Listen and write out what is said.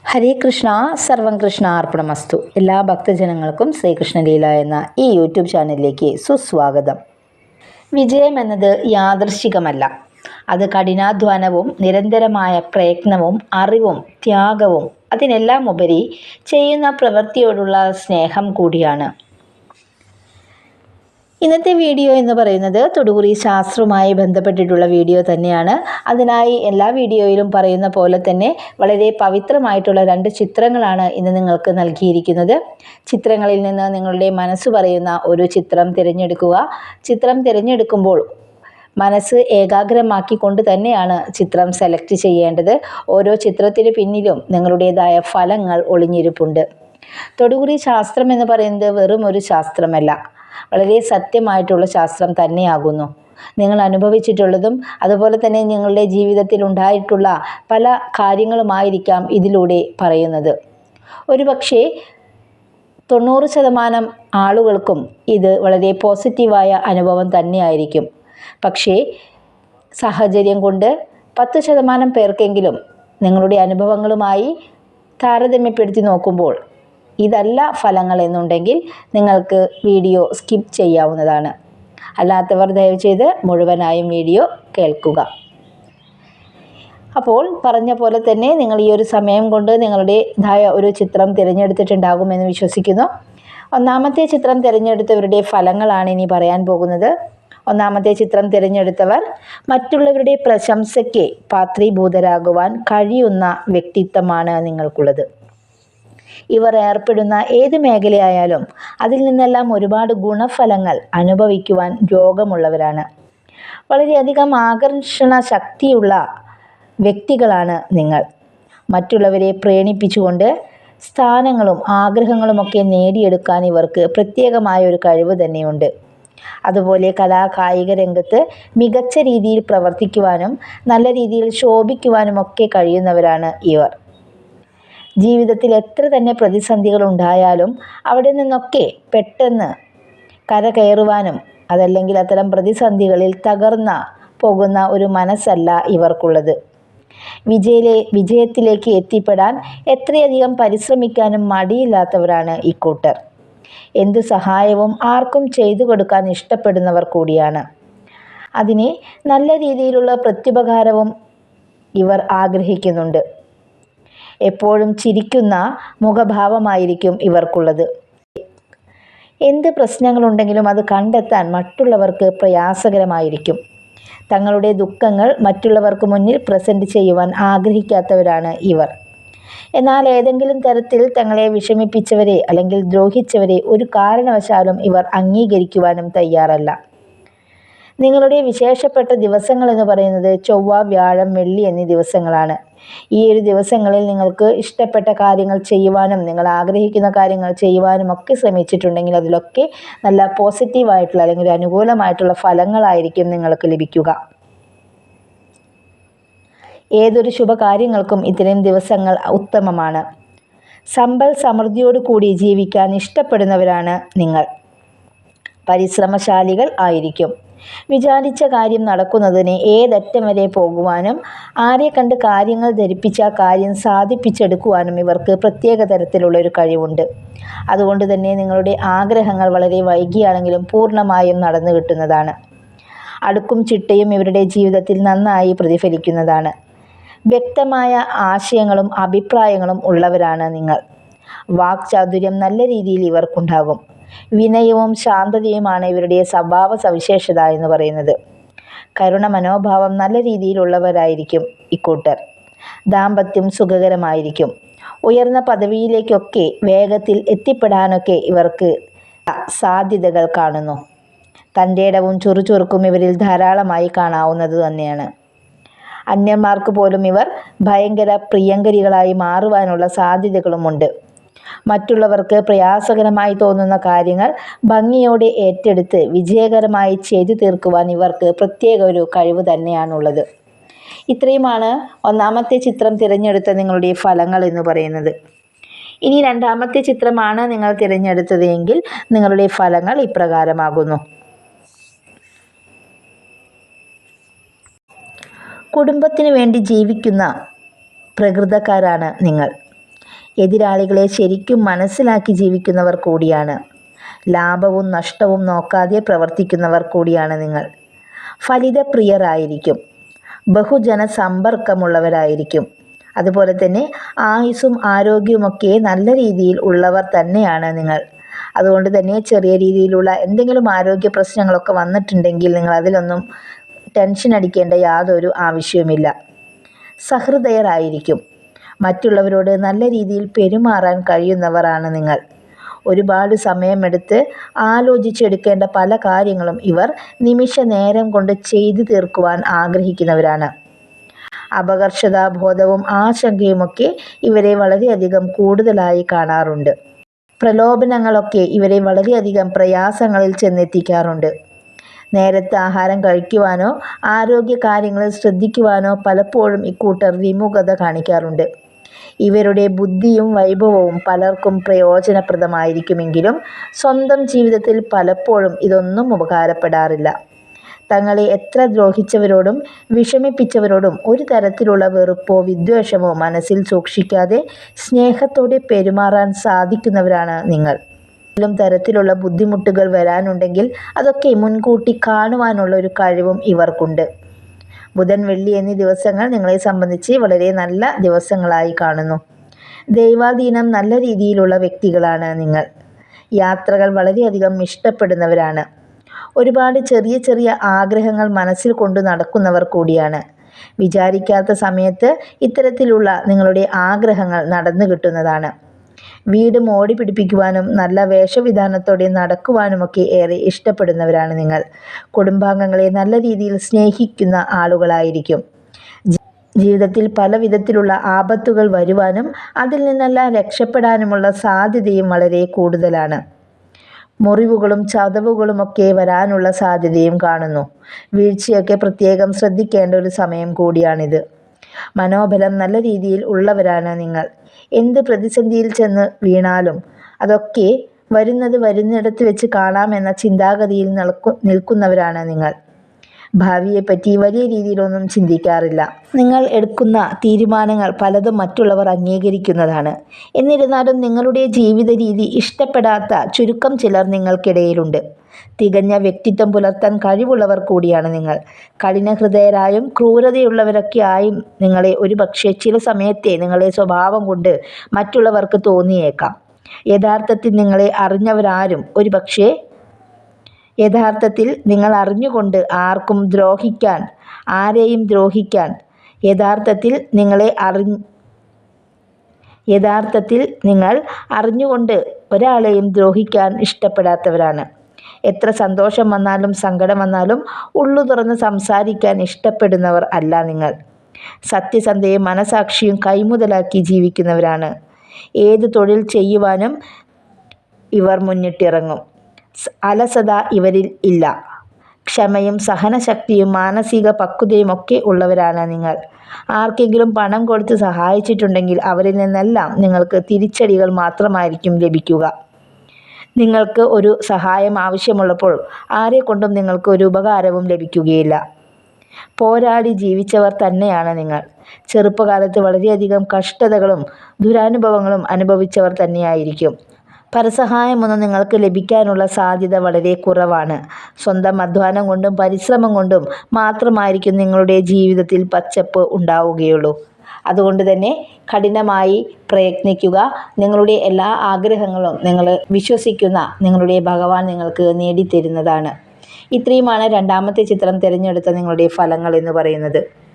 ഹരേ കൃഷ്ണ, സർവം കൃഷ്ണ അർപ്പണമസ്തു. എല്ലാ ഭക്തജനങ്ങൾക്കും ശ്രീകൃഷ്ണലീല എന്ന ഈ യൂട്യൂബ് ചാനലിലേക്ക് സുസ്വാഗതം. വിജയം എന്നത് യാദൃശ്ചികമല്ല. അത് കഠിനാധ്വാനവും നിരന്തരമായ പ്രയത്നവും അറിവും ത്യാഗവും അതിനെല്ലാം ഉപരി ചെയ്യുന്ന പ്രവൃത്തിയോടുള്ള സ്നേഹം കൂടിയാണ്. ഇന്നത്തെ വീഡിയോ എന്ന് പറയുന്നത് തൊടുകുറി ശാസ്ത്രവുമായി ബന്ധപ്പെട്ടിട്ടുള്ള വീഡിയോ തന്നെയാണ്. അതിനായി എല്ലാ വീഡിയോയിലും പറയുന്ന പോലെ തന്നെ വളരെ പവിത്രമായിട്ടുള്ള 2 ചിത്രങ്ങളാണ് ഇന്ന് നിങ്ങൾക്ക് നൽകിയിരിക്കുന്നത്. ചിത്രങ്ങളിൽ നിന്ന് നിങ്ങളുടെ മനസ്സ് പറയുന്ന ഒരു ചിത്രം തിരഞ്ഞെടുക്കുക. ചിത്രം തിരഞ്ഞെടുക്കുമ്പോൾ മനസ്സ് ഏകാഗ്രമാക്കിക്കൊണ്ട് തന്നെയാണ് ചിത്രം സെലക്ട് ചെയ്യേണ്ടത്. ഓരോ ചിത്രത്തിന് പിന്നിലും നിങ്ങളുടേതായ ഫലങ്ങൾ ഒളിഞ്ഞിരിപ്പുണ്ട്. തൊടുകുറി ശാസ്ത്രം എന്ന് പറയുന്നത് വെറും ഒരു ശാസ്ത്രമല്ല, വളരെ സത്യമായിട്ടുള്ള ശാസ്ത്രം തന്നെയാകുന്നു. നിങ്ങൾ അനുഭവിച്ചിട്ടുള്ളതും അതുപോലെ തന്നെ നിങ്ങളുടെ ജീവിതത്തിൽ ഉണ്ടായിട്ടുള്ള പല കാര്യങ്ങളുമായിരിക്കാം ഇതിലൂടെ പറയുന്നത്. ഒരുപക്ഷെ 90% ആളുകൾക്കും ഇത് വളരെ പോസിറ്റീവായ അനുഭവം തന്നെയായിരിക്കും. പക്ഷേ സാഹചര്യം കൊണ്ട് 10% പേർക്കെങ്കിലും നിങ്ങളുടെ അനുഭവങ്ങളുമായി താരതമ്യപ്പെടുത്തി നോക്കുമ്പോൾ ഇതല്ല ഫലങ്ങൾ എന്നുണ്ടെങ്കിൽ നിങ്ങൾക്ക് വീഡിയോ സ്കിപ്പ് ചെയ്യാവുന്നതാണ്. അല്ലാത്തവർ ദയവ് ചെയ്ത് മുഴുവനായും വീഡിയോ കേൾക്കുക. അപ്പോൾ പറഞ്ഞ പോലെ തന്നെ നിങ്ങൾ ഈ ഒരു സമയം കൊണ്ട് നിങ്ങളുടേതായ ഒരു ചിത്രം തിരഞ്ഞെടുത്തിട്ടുണ്ടാകുമെന്ന് വിശ്വസിക്കുന്നു. ഒന്നാമത്തെ ചിത്രം തിരഞ്ഞെടുത്തവരുടെ ഫലങ്ങളാണ് ഇനി പറയാൻ പോകുന്നത്. ഒന്നാമത്തെ ചിത്രം തിരഞ്ഞെടുത്തവർ മറ്റുള്ളവരുടെ പ്രശംസയ്ക്ക് പാത്രീഭൂതരാകുവാൻ കഴിയുന്ന വ്യക്തിത്വമാണ് നിങ്ങൾക്കുള്ളത്. ഇവർ ഏർപ്പെടുന്ന ഏത് മേഖലയായാലും അതിൽ നിന്നെല്ലാം ഒരുപാട് ഗുണഫലങ്ങൾ അനുഭവിക്കുവാൻ യോഗമുള്ളവരാണ്. വളരെയധികം ആകർഷണ ശക്തിയുള്ള വ്യക്തികളാണ് നിങ്ങൾ. മറ്റുള്ളവരെ പ്രേരിപ്പിച്ചുകൊണ്ട് സ്ഥാനങ്ങളും ആഗ്രഹങ്ങളുമൊക്കെ നേടിയെടുക്കാൻ ഇവർക്ക് പ്രത്യേകമായ ഒരു കഴിവ് തന്നെയുണ്ട്. അതുപോലെ കായിക രംഗത്ത് മികച്ച രീതിയിൽ പ്രവർത്തിക്കുവാനും നല്ല രീതിയിൽ ശോഭിക്കുവാനുമൊക്കെ കഴിയുന്നവരാണ് ഇവർ. ജീവിതത്തിൽ എത്ര തന്നെ പ്രതിസന്ധികൾ ഉണ്ടായാലും അവിടെ നിന്നൊക്കെ പെട്ടെന്ന് കരകയറുവാനും അതല്ലെങ്കിൽ അത്തരം പ്രതിസന്ധികളിൽ തകർന്ന പോകുന്ന ഒരു മനസ്സല്ല ഇവർക്കുള്ളത്. വിജയത്തിലേക്ക് എത്തിപ്പെടാൻ എത്രയധികം പരിശ്രമിക്കാനും മടിയില്ലാത്തവരാണ് ഇക്കൂട്ടർ. എന്തു സഹായവും ആർക്കും ചെയ്തു കൊടുക്കാൻ ഇഷ്ടപ്പെടുന്നവർ കൂടിയാണ്. അതിന് നല്ല രീതിയിലുള്ള പ്രത്യുപകാരവും ഇവർ ആഗ്രഹിക്കുന്നുണ്ട്. എപ്പോഴും ചിരിക്കുന്ന മുഖഭാവമായിരിക്കും ഇവർക്കുള്ളത്. എന്ത് പ്രശ്നങ്ങളുണ്ടെങ്കിലും അത് കണ്ടെത്താൻ മറ്റുള്ളവർക്ക് പ്രയാസകരമായിരിക്കും. തങ്ങളുടെ ദുഃഖങ്ങൾ മറ്റുള്ളവർക്ക് മുന്നിൽ പ്രസൻറ്റ് ചെയ്യുവാൻ ആഗ്രഹിക്കാത്തവരാണ് ഇവർ. എന്നാൽ ഏതെങ്കിലും തരത്തിൽ തങ്ങളെ വിഷമിപ്പിച്ചവരെ അല്ലെങ്കിൽ ദ്രോഹിച്ചവരെ ഒരു കാരണവശാലും ഇവർ അംഗീകരിക്കുവാനും തയ്യാറല്ല. നിങ്ങളുടെ വിശേഷപ്പെട്ട ദിവസങ്ങൾ എന്ന് പറയുന്നത് ചൊവ്വ, വ്യാഴം, വെള്ളി എന്നീ ദിവസങ്ങളാണ്. ഈ ഒരു ദിവസങ്ങളിൽ നിങ്ങൾക്ക് ഇഷ്ടപ്പെട്ട കാര്യങ്ങൾ ചെയ്യുവാനും നിങ്ങൾ ആഗ്രഹിക്കുന്ന കാര്യങ്ങൾ ചെയ്യുവാനും ഒക്കെ ശ്രമിച്ചിട്ടുണ്ടെങ്കിൽ അതിലൊക്കെ നല്ല പോസിറ്റീവായിട്ടുള്ള അല്ലെങ്കിൽ അനുകൂലമായിട്ടുള്ള ഫലങ്ങളായിരിക്കും നിങ്ങൾക്ക് ലഭിക്കുക. ഏതൊരു ശുഭകാര്യങ്ങൾക്കും ഇത്തരം ദിവസങ്ങൾ ഉത്തമമാണ്. സമ്പൽ സമൃദ്ധിയോടുകൂടി ജീവിക്കാൻ ഇഷ്ടപ്പെടുന്നവരാണ് നിങ്ങൾ. പരിശ്രമശാലികൾ ആയിരിക്കും. വിചാരിച്ച കാര്യം നടക്കുന്നതിന് ഏതറ്റം വരെ പോകുവാനും ആരെ കണ്ട് കാര്യങ്ങൾ ധരിപ്പിച്ച കാര്യം സാധിപ്പിച്ചെടുക്കുവാനും ഇവർക്ക് പ്രത്യേക തരത്തിലുള്ള ഒരു കഴിവുണ്ട്. അതുകൊണ്ട് തന്നെ നിങ്ങളുടെ ആഗ്രഹങ്ങൾ വളരെ വൈകിയാണെങ്കിലും പൂർണ്ണമായും നടന്നു കിട്ടുന്നതാണ്. അടുക്കും ചിട്ടയും ഇവരുടെ ജീവിതത്തിൽ നന്നായി പ്രതിഫലിക്കുന്നതാണ്. വ്യക്തമായ ആശയങ്ങളും അഭിപ്രായങ്ങളും ഉള്ളവരാണ് നിങ്ങൾ. വാക്ചാതുര്യം നല്ല രീതിയിൽ ഇവർക്കുണ്ടാകും. വിനയവും ശാന്തതയുമാണ് ഇവരുടെ സ്വഭാവ സവിശേഷത എന്ന് പറയുന്നത്. കരുണ മനോഭാവം നല്ല രീതിയിലുള്ളവരായിരിക്കും ഇക്കൂട്ടർ. ദാമ്പത്യം സുഖകരമായിരിക്കും. ഉയർന്ന പദവിയിലേക്കൊക്കെ വേഗത്തിൽ എത്തിപ്പെടാനൊക്കെ ഇവർക്ക് സാധ്യതകൾ കാണുന്നു. തൻ്റെ ഇടവും ചുറുചുറുക്കും ഇവരിൽ ധാരാളമായി കാണാവുന്നത് തന്നെയാണ്. അന്യന്മാർക്ക് പോലും ഇവർ ഭയങ്കര പ്രിയങ്കരികളായി മാറുവാനുള്ള സാധ്യതകളുമുണ്ട്. മറ്റുള്ളവർക്ക് പ്രയാസകരമായി തോന്നുന്ന കാര്യങ്ങൾ ഭംഗിയോടെ ഏറ്റെടുത്ത് വിജയകരമായി ചെയ്തു തീർക്കുവാൻ ഇവർക്ക് പ്രത്യേക ഒരു കഴിവ് തന്നെയാണുള്ളത്. ഇത്രയുമാണ് ഒന്നാമത്തെ ചിത്രം തിരഞ്ഞെടുത്ത നിങ്ങളുടെ ഫലങ്ങൾ എന്ന് പറയുന്നത്. ഇനി രണ്ടാമത്തെ ചിത്രമാണ് നിങ്ങൾ തിരഞ്ഞെടുത്തത് എങ്കിൽ നിങ്ങളുടെ ഫലങ്ങൾ ഇപ്രകാരമാകുന്നു. കുടുംബത്തിന് വേണ്ടി ജീവിക്കുന്ന പ്രകൃതക്കാരാണ് നിങ്ങൾ. എതിരാളികളെ ശരിക്കും മനസ്സിലാക്കി ജീവിക്കുന്നവർ കൂടിയാണ്. ലാഭവും നഷ്ടവും നോക്കാതെ പ്രവർത്തിക്കുന്നവർ കൂടിയാണ് നിങ്ങൾ. ഫലിതപ്രിയരായിരിക്കും. ബഹുജന സമ്പർക്കമുള്ളവരായിരിക്കും. അതുപോലെ തന്നെ ആയുസ്സും ആരോഗ്യവുമൊക്കെ നല്ല രീതിയിൽ ഉള്ളവർ തന്നെയാണ് നിങ്ങൾ. അതുകൊണ്ട് തന്നെ ചെറിയ രീതിയിലുള്ള എന്തെങ്കിലും ആരോഗ്യ പ്രശ്നങ്ങളൊക്കെ വന്നിട്ടുണ്ടെങ്കിൽ നിങ്ങൾ അതിലൊന്നും ടെൻഷൻ അടിക്കേണ്ട യാതൊരു ആവശ്യവുമില്ല. സഹൃദയരായിരിക്കും. മറ്റുള്ളവരോട് നല്ല രീതിയിൽ പെരുമാറാൻ കഴിയുന്നവരാണ് നിങ്ങൾ. ഒരുപാട് സമയമെടുത്ത് ആലോചിച്ചെടുക്കേണ്ട പല കാര്യങ്ങളും ഇവർ നിമിഷ നേരം കൊണ്ട് ചെയ്തു തീർക്കുവാൻ ആഗ്രഹിക്കുന്നവരാണ്. അപകർഷതാബോധവും ആശങ്കയുമൊക്കെ ഇവരെ വളരെയധികം കൂടുതലായി കാണാറുണ്ട്. പ്രലോഭനങ്ങളൊക്കെ ഇവരെ വളരെയധികം പ്രയാസങ്ങളിൽ ചെന്നെത്തിക്കാറുണ്ട്. നേരത്തെ ആഹാരം കഴിക്കുവാനോ ആരോഗ്യ കാര്യങ്ങളിൽ ശ്രദ്ധിക്കുവാനോ പലപ്പോഴും ഇക്കൂട്ടർ വിമുഖത കാണിക്കാറുണ്ട്. ഇവരുടെ ബുദ്ധിയും വൈഭവവും പലർക്കും പ്രയോജനപ്രദമായിരിക്കുമെങ്കിലും സ്വന്തം ജീവിതത്തിൽ പലപ്പോഴും ഇതൊന്നും ഉപകാരപ്പെടാറില്ല. തങ്ങളെ എത്ര ദ്രോഹിച്ചവരോടും വിഷമിപ്പിച്ചവരോടും ഒരു തരത്തിലുള്ള വെറുപ്പോ വിദ്വേഷമോ മനസ്സിൽ സൂക്ഷിക്കാതെ സ്നേഹത്തോടെ പെരുമാറാൻ സാധിക്കുന്നവരാണ് നിങ്ങൾ. ഏതെങ്കിലും തരത്തിലുള്ള ബുദ്ധിമുട്ടുകൾ വരാനുണ്ടെങ്കിൽ അതൊക്കെ മുൻകൂട്ടി കാണുവാനുള്ള ഒരു കഴിവും ഇവർക്കുണ്ട്. ബുധൻ, വെള്ളി എന്നീ ദിവസങ്ങൾ നിങ്ങളെ സംബന്ധിച്ച് വളരെ നല്ല ദിവസങ്ങളായി കാണുന്നു. ദൈവാധീനം നല്ല രീതിയിലുള്ള വ്യക്തികളാണ് നിങ്ങൾ. യാത്രകൾ വളരെയധികം ഇഷ്ടപ്പെടുന്നവരാണ്. ഒരുപാട് ചെറിയ ചെറിയ ആഗ്രഹങ്ങൾ മനസ്സിൽ കൊണ്ട് നടക്കുന്നവർ കൂടിയാണ്. വിചാരിക്കാത്ത സമയത്ത് ഇത്തരത്തിലുള്ള നിങ്ങളുടെ ആഗ്രഹങ്ങൾ നടന്നു കിട്ടുന്നതാണ്. വീട് മോടി പിടിപ്പിക്കുവാനും നല്ല വേഷവിധാനത്തോടെ നടക്കുവാനുമൊക്കെ ഏറെ ഇഷ്ടപ്പെടുന്നവരാണ് നിങ്ങൾ. കുടുംബാംഗങ്ങളെ നല്ല രീതിയിൽ സ്നേഹിക്കുന്ന ആളുകളായിരിക്കും. ജീവിതത്തിൽ പല വിധത്തിലുള്ള ആപത്തുകൾ വരുവാനും അതിൽ നിന്നെല്ലാം രക്ഷപ്പെടാനുമുള്ള സാധ്യതയും വളരെ കൂടുതലാണ്. മുറിവുകളും ചതവുകളുമൊക്കെ വരാനുള്ള സാധ്യതയും കാണുന്നു. വീഴ്ചയൊക്കെ പ്രത്യേകം ശ്രദ്ധിക്കേണ്ട ഒരു സമയം കൂടിയാണിത്. മനോബലം നല്ല രീതിയിൽ ഉള്ളവരാണ് നിങ്ങൾ. എന്ത് പ്രതിസന്ധിയിൽ ചെന്ന് വീണാലും അതൊക്കെ വരുന്നിടത്ത് വെച്ച് കാണാമെന്ന ചിന്താഗതിയിൽ നിൽക്കുന്നവരാണ് നിങ്ങൾ. ഭാവിയെപ്പറ്റി വലിയ രീതിയിലൊന്നും ചിന്തിക്കാറില്ല. നിങ്ങൾ എടുക്കുന്ന തീരുമാനങ്ങൾ പലതും മറ്റുള്ളവർ അംഗീകരിക്കുന്നതാണ്. എന്നിരുന്നാലും നിങ്ങളുടെ ജീവിത രീതി ഇഷ്ടപ്പെടാത്ത ചുരുക്കം ചിലർ നിങ്ങൾക്കിടയിലുണ്ട്. തികഞ്ഞ വ്യക്തിത്വം പുലർത്താൻ കഴിവുള്ളവർ കൂടിയാണ് നിങ്ങൾ. കഠിനഹൃദയരായും ക്രൂരതയുള്ളവരൊക്കെ ആയും നിങ്ങളെ ഒരുപക്ഷെ ചില സമയത്തെ നിങ്ങളുടെ സ്വഭാവം കൊണ്ട് മറ്റുള്ളവർക്ക് തോന്നിയേക്കാം. യഥാർത്ഥത്തിൽ നിങ്ങളെ അറിഞ്ഞവരാരും യഥാർത്ഥത്തിൽ നിങ്ങൾ അറിഞ്ഞുകൊണ്ട് ആരെയും ദ്രോഹിക്കാൻ യഥാർത്ഥത്തിൽ നിങ്ങൾ അറിഞ്ഞുകൊണ്ട് ഒരാളെയും ദ്രോഹിക്കാൻ ഇഷ്ടപ്പെടാത്തവരാണ്. എത്ര സന്തോഷം വന്നാലും സങ്കടം വന്നാലും ഉള്ളു തുറന്ന് സംസാരിക്കാൻ ഇഷ്ടപ്പെടുന്നവർ അല്ല നിങ്ങൾ. സത്യസന്ധയും മനസാക്ഷിയും കൈമുതലാക്കി ജീവിക്കുന്നവരാണ്. ഏത് തൊഴിൽ ചെയ്യുവാനും ഇവർ മുന്നിട്ടിറങ്ങും. അലസത ഇവരിൽ ഇല്ല. ക്ഷമയും സഹനശക്തിയും മാനസിക പക്വതയും ഒക്കെ ഉള്ളവരാണ് നിങ്ങൾ. ആർക്കെങ്കിലും പണം കൊടുത്ത് സഹായിച്ചിട്ടുണ്ടെങ്കിൽ അവരിൽ നിന്നെല്ലാം നിങ്ങൾക്ക് തിരിച്ചടികൾ മാത്രമായിരിക്കും ലഭിക്കുക. നിങ്ങൾക്ക് ഒരു സഹായം ആവശ്യമുള്ളപ്പോൾ ആരെക്കൊണ്ടും നിങ്ങൾക്ക് ഒരു ഉപകാരവും ലഭിക്കുകയില്ല. പോരാടി ജീവിച്ചവർ തന്നെയാണ് നിങ്ങൾ. ചെറുപ്പകാലത്ത് വളരെയധികം കഷ്ടതകളും ദുരനുഭവങ്ങളും അനുഭവിച്ചവർ തന്നെയായിരിക്കും. പരസഹായമൊന്നും നിങ്ങൾക്ക് ലഭിക്കാനുള്ള സാധ്യത വളരെ കുറവാണ്. സ്വന്തം അധ്വാനം കൊണ്ടും പരിശ്രമം കൊണ്ടും മാത്രമായിരിക്കും നിങ്ങളുടെ ജീവിതത്തിൽ പച്ചപ്പ് ഉണ്ടാവുകയുള്ളൂ. അതുകൊണ്ട് തന്നെ കഠിനമായി പ്രയത്നിക്കുക. നിങ്ങളുടെ എല്ലാ ആഗ്രഹങ്ങളും നിങ്ങൾ വിശ്വസിക്കുന്ന നിങ്ങളുടെ ഭഗവാൻ നിങ്ങൾക്ക് നേടിത്തരുന്നതാണ്. ഇത്രയുമാണ് രണ്ടാമത്തെ ചിത്രം തിരഞ്ഞെടുത്ത നിങ്ങളുടെ ഫലങ്ങൾ എന്ന് പറയുന്നത്.